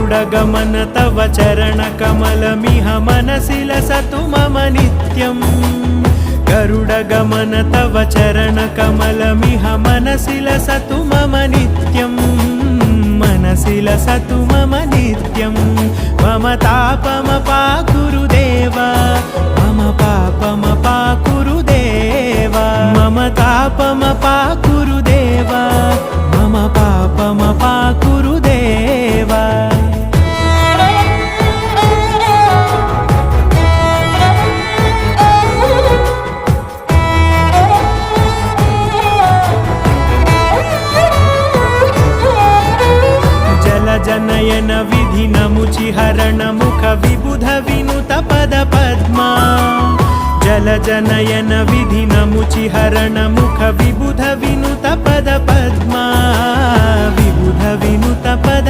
गरुडगमन तव चरणकमलमिह मनसि लसतु मम नित्यम् गरुडगमन तव चरणकमलमिह मनसि लसतु मम नित्यम् मनसि लसतु मम नित्यम् मम तापमपाकुरु देव मम पापमपाकुरु देव मम तापमपाकुरु देव मम पापमपाकुरु देव जनयन विधिनमुचिहरण मुख विबुध विनुत पद पद्मा जल जनयन विधिनमुचिहरण मुख विबुध विनुत पद पद्मा विबुध विनुत पद